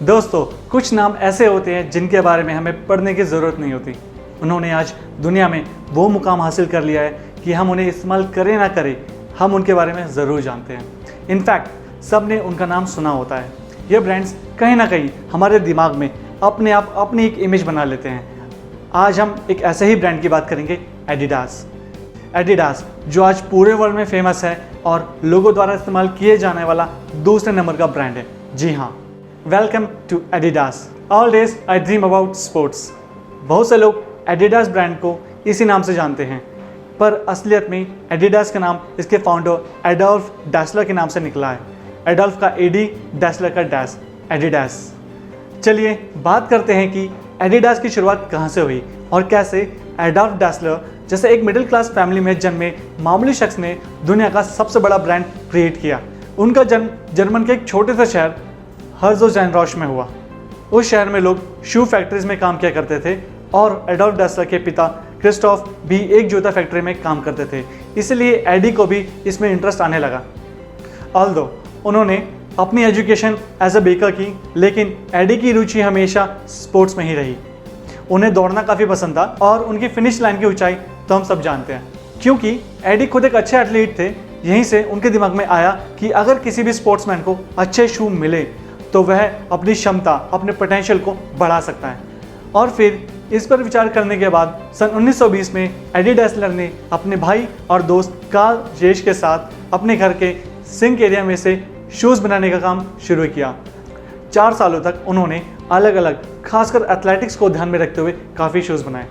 दोस्तों, कुछ नाम ऐसे होते हैं जिनके बारे में हमें पढ़ने की ज़रूरत नहीं होती। उन्होंने आज दुनिया में वो मुकाम हासिल कर लिया है कि हम उन्हें इस्तेमाल करें ना करें, हम उनके बारे में ज़रूर जानते हैं। इनफैक्ट सब ने उनका नाम सुना होता है। ये ब्रांड्स कहीं ना कहीं हमारे दिमाग में अपने आप अपनी एक इमेज बना लेते हैं। आज हम एक ऐसे ही ब्रांड की बात करेंगे, एडिडास। एडिडास जो आज पूरे वर्ल्ड में फेमस है और लोगों द्वारा इस्तेमाल किए जाने वाला दूसरे नंबर का ब्रांड है। जी हाँ, welcome to Adidas. All days I dream about sports. बहुत से लोग एडिडास ब्रांड को इसी नाम से जानते हैं, पर असलियत में एडिडास का नाम इसके फाउंडर एडोल्फ डैसलर के नाम से निकला है। एडोल्फ का एडी, डैसलर का डैस, एडिडास। चलिए बात करते हैं कि एडिडास की शुरुआत कहाँ से हुई और कैसे एडोल्फ डैसलर जैसे एक मिडिल क्लास फैमिली में जन्मे मामूली शख्स ने दुनिया का सबसे बड़ा ब्रांड क्रिएट किया। उनका जन्म जर्मन के एक छोटे से शहर हर्ज़ोगेनाराथ में हुआ। उस शहर में लोग शू फैक्ट्रीज में काम किया करते थे और एडोल्फ डैसलर के पिता क्रिस्टोफ भी एक जूता फैक्ट्री में काम करते थे, इसलिए एडी को भी इसमें इंटरेस्ट आने लगा। ऑल्दो उन्होंने अपनी एजुकेशन एज अ बेकर की, लेकिन एडी की रुचि हमेशा स्पोर्ट्स में ही रही। उन्हें दौड़ना काफ़ी पसंद था और उनकी फिनिश लाइन की ऊंचाई तो हम सब जानते हैं। क्योंकि एडी खुद एक अच्छे एथलीट थे, यहीं से उनके दिमाग में आया कि अगर किसी भी स्पोर्ट्समैन को अच्छे शू मिले तो वह अपनी क्षमता, अपने पोटेंशियल को बढ़ा सकता है। और फिर इस पर विचार करने के बाद सन 1920 में एडी डैसलर ने अपने भाई और दोस्त कार्ल जेश के साथ अपने घर के सिंक एरिया में से शूज़ बनाने का काम शुरू किया। 4 सालों तक उन्होंने अलग अलग, खासकर एथलेटिक्स को ध्यान में रखते हुए काफ़ी शूज़ बनाए।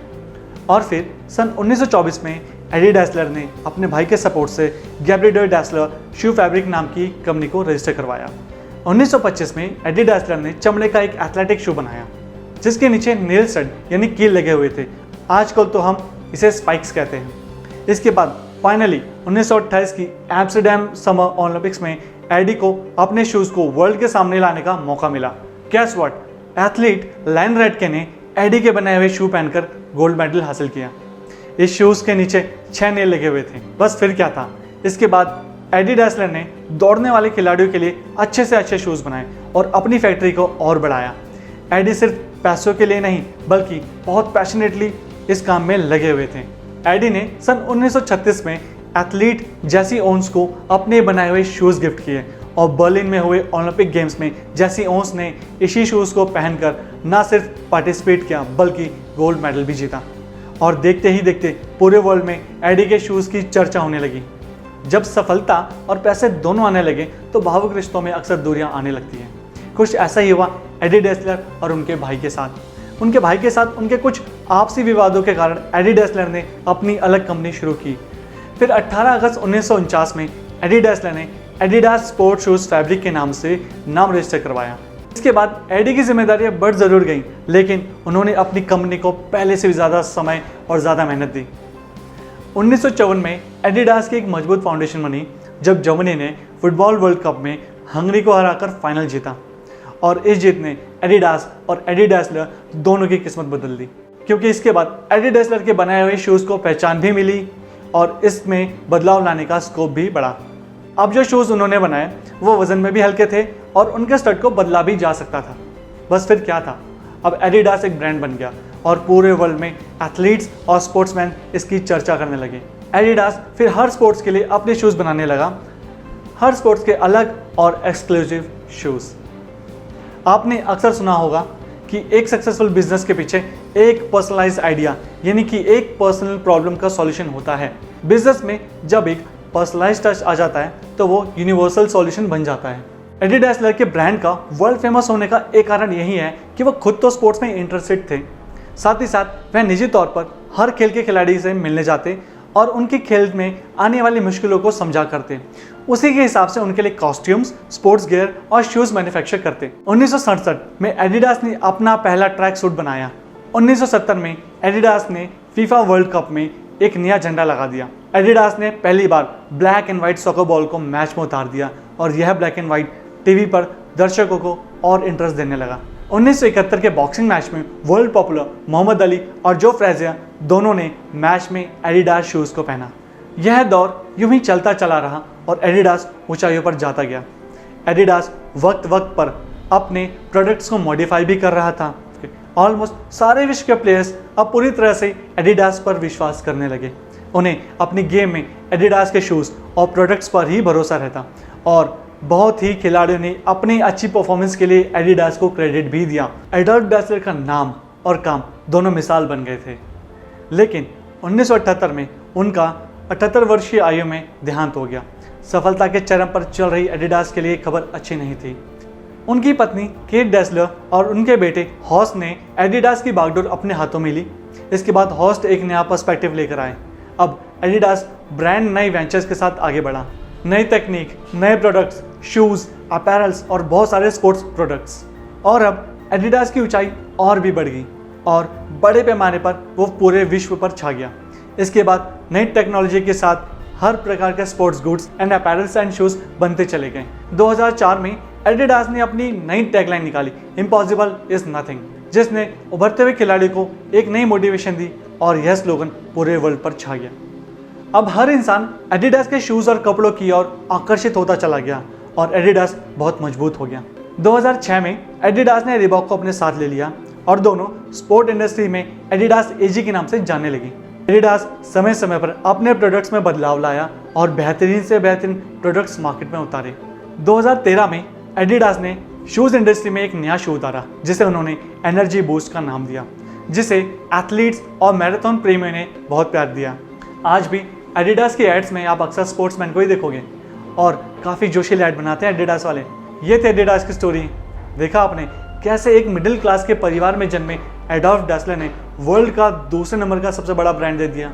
और फिर सन 1924 में एडी डैसलर ने अपने भाई के सपोर्ट से गैब्रिएल डैसलर शू फैब्रिक नाम की कंपनी को रजिस्टर करवाया। 1925 में एडी डैसलर ने चमड़े का एक एथलेटिक शू बनाया जिसके नीचे नेल स्टड यानी कील लगे हुए थे। आजकल तो हम इसे स्पाइक्स कहते हैं। इसके बाद फाइनली 1928 की एम्स्टर्डम समर ओलंपिक्स में एडी को अपने शूज़ को वर्ल्ड के सामने लाने का मौका मिला। गेस व्हाट, एथलीट लाइन रेडके ने एडी के बनाए हुए शू पहनकर गोल्ड मेडल हासिल किया। इस शूज़ के नीचे 6 नेल लगे हुए थे। बस फिर क्या था, इसके बाद एडी डैसलर ने दौड़ने वाले खिलाड़ियों के लिए अच्छे से अच्छे शूज़ बनाए और अपनी फैक्ट्री को और बढ़ाया। एडी सिर्फ पैसों के लिए नहीं बल्कि बहुत पैशनेटली इस काम में लगे हुए थे। एडी ने सन 1936 में एथलीट जेसी ओन्स को अपने बनाए हुए शूज़ गिफ्ट किए और बर्लिन में हुए ओलंपिक गेम्स में जेसी ओन्स ने इसी शूज़ को पहनकर न सिर्फ पार्टिसिपेट किया बल्कि गोल्ड मेडल भी जीता। और देखते ही देखते पूरे वर्ल्ड में एडी के शूज़ की चर्चा होने लगी। जब सफलता और पैसे दोनों आने लगे तो भावुक रिश्तों में अक्सर दूरियां आने लगती हैं। कुछ ऐसा ही हुआ एडी डैसलर और उनके भाई के साथ। उनके भाई के साथ उनके कुछ आपसी विवादों के कारण एडी डैसलर ने अपनी अलग कंपनी शुरू की। फिर 18 अगस्त 1949 में एडी डैसलर ने एडिडास स्पोर्ट शूज़ फैब्रिक के नाम से नाम रजिस्टर करवाया। इसके बाद एडी की जिम्मेदारियां बढ़ ज़रूर गईं, लेकिन उन्होंने अपनी कंपनी को पहले से भी ज़्यादा समय और ज़्यादा मेहनत दी। 1954 में एडिडास की एक मजबूत फाउंडेशन बनी जब जर्मनी ने फुटबॉल वर्ल्ड कप में हंगरी को हराकर फाइनल जीता। और इस जीत ने एडिडास और एडी डैसलर दोनों की किस्मत बदल दी, क्योंकि इसके बाद एडी डैसलर के बनाए हुए शूज़ को पहचान भी मिली और इसमें बदलाव लाने का स्कोप भी बढ़ा। अब जो शूज़ उन्होंने बनाए वो वज़न में भी हल्के थे और उनके स्टड को बदला भी जा सकता था। बस फिर क्या था, अब एडिडास एक ब्रांड बन गया और पूरे वर्ल्ड में एथलीट्स और स्पोर्ट्समैन इसकी चर्चा करने लगे। एडिडास फिर हर स्पोर्ट्स के लिए अपने शूज़ बनाने लगा, हर स्पोर्ट्स के अलग और एक्सक्लूसिव शूज़। आपने अक्सर सुना होगा कि एक सक्सेसफुल बिजनेस के पीछे एक पर्सनलाइज्ड आइडिया यानी कि एक पर्सनल प्रॉब्लम का सॉल्यूशन होता है। बिजनेस में जब एक पर्सनलाइज्ड टच आ जाता है तो वो यूनिवर्सल सॉल्यूशन बन जाता है। एडी डैसलर के ब्रांड का वर्ल्ड फेमस होने का एक कारण यही है कि वो खुद तो स्पोर्ट्स में इंटरेस्टेड थे, साथ ही साथ वह निजी तौर पर हर खेल के खिलाड़ी से मिलने जाते और उनके खेल में आने वाली मुश्किलों को समझा करते। उसी के हिसाब से उनके लिए कॉस्ट्यूम्स, स्पोर्ट्स गियर और शूज़ मैन्युफैक्चर करते। 1967 में एडिडास ने अपना पहला ट्रैक सूट बनाया। 1970 में एडिडास ने फीफा वर्ल्ड कप में एक नया झंडा लगा दिया। एडिडास ने पहली बार black and white soccer ball को मैच में उतार दिया और यह ब्लैक एंड व्हाइट टीवी पर दर्शकों को और इंटरेस्ट देने लगा। 1971 के बॉक्सिंग मैच में वर्ल्ड पॉपुलर मोहम्मद अली और जो फ्रेजियर दोनों ने मैच में एडिडास शूज़ को पहना। यह दौर यूं ही चलता चला रहा और एडिडास ऊंचाइयों पर जाता गया। एडिडास वक्त वक्त पर अपने प्रोडक्ट्स को मॉडिफाई भी कर रहा था। ऑलमोस्ट सारे विश्व के प्लेयर्स अब पूरी तरह से एडिडास पर विश्वास करने लगे। उन्हें अपनी गेम में एडिडास के शूज़ और प्रोडक्ट्स पर ही भरोसा रहता और बहुत ही खिलाड़ियों ने अपनी अच्छी परफॉर्मेंस के लिए एडिडास को क्रेडिट भी दिया। एडोल्फ डासलर का नाम और काम दोनों मिसाल बन गए थे, लेकिन 1978 में उनका 78 वर्षीय आयु में देहांत हो गया। सफलता के चरम पर चल रही एडिडास के लिए खबर अच्छी नहीं थी। उनकी पत्नी केट डासलर और उनके बेटे हॉर्स्ट ने एडिडास की बागडोर अपने हाथों में ली। इसके बाद हॉर्स्ट एक नया पर्सपेक्टिव लेकर आए। अब एडिडास ब्रांड नई वेंचर्स के साथ आगे बढ़ा। नई तकनीक, नए प्रोडक्ट्स, शूज़, अपैरल्स और बहुत सारे स्पोर्ट्स प्रोडक्ट्स। और अब एडिडास की ऊंचाई और भी बढ़ गई और बड़े पैमाने पर वो पूरे विश्व पर छा गया। इसके बाद नई टेक्नोलॉजी के साथ हर प्रकार के sports goods and apparels and shoes बनते चले गए। 2004 में एडिडास ने अपनी नई टैगलाइन निकाली, इम्पॉसिबल इज नथिंग, जिसने उभरते हुए खिलाड़ी को एक नई मोटिवेशन दी और यह स्लोगन पूरे वर्ल्ड पर छा गया। अब हर इंसान एडिडास के शूज़ और कपड़ों की ओर आकर्षित होता चला गया और एडिडास बहुत मजबूत हो गया। 2006 में एडिडास ने रिबॉक को अपने साथ ले लिया और दोनों स्पोर्ट इंडस्ट्री में एडिडास एजी के नाम से जानने लगी। एडिडास समय समय पर अपने प्रोडक्ट्स में बदलाव लाया और बेहतरीन से बेहतरीन प्रोडक्ट्स मार्केट में उतारे। 2013 में एडिडास ने शूज़ इंडस्ट्री में एक नया शू उतारा जिसे उन्होंने एनर्जी बूस्ट का नाम दिया, जिसे एथलीट्स और मैराथन प्रेमियों ने बहुत प्यार दिया। आज भी एडिडास के एड्स में आप अक्सर स्पोर्ट्समैन को ही देखोगे और काफ़ी जोशीले ऐड बनाते हैं एडिडास वाले। ये थे एडिडास की स्टोरी। देखा आपने कैसे एक मिडिल क्लास के परिवार में जन्मे एडोल्फ डासलर ने वर्ल्ड का दूसरे नंबर का सबसे बड़ा ब्रांड दे दिया।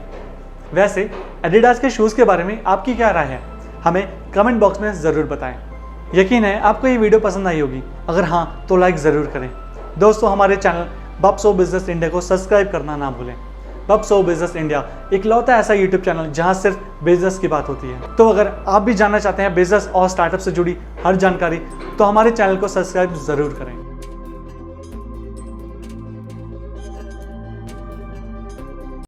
वैसे एडिडास के शूज़ के बारे में आपकी क्या राय है, हमें कमेंट बॉक्स में ज़रूर बताएं। यकीन है आपको ये वीडियो पसंद आई होगी, अगर हाँ तो लाइक ज़रूर करें। दोस्तों, हमारे चैनल बब्स ऑफ बिजनेस इंडिया को सब्सक्राइब करना ना भूलें। बब्स ऑफ बिजनेस इंडिया इकलौता ऐसा यूट्यूब चैनल जहां सिर्फ बिजनेस की बात होती है। तो अगर आप भी जानना चाहते हैं बिजनेस और स्टार्टअप से जुड़ी हर जानकारी, तो हमारे चैनल को सब्सक्राइब ज़रूर करें।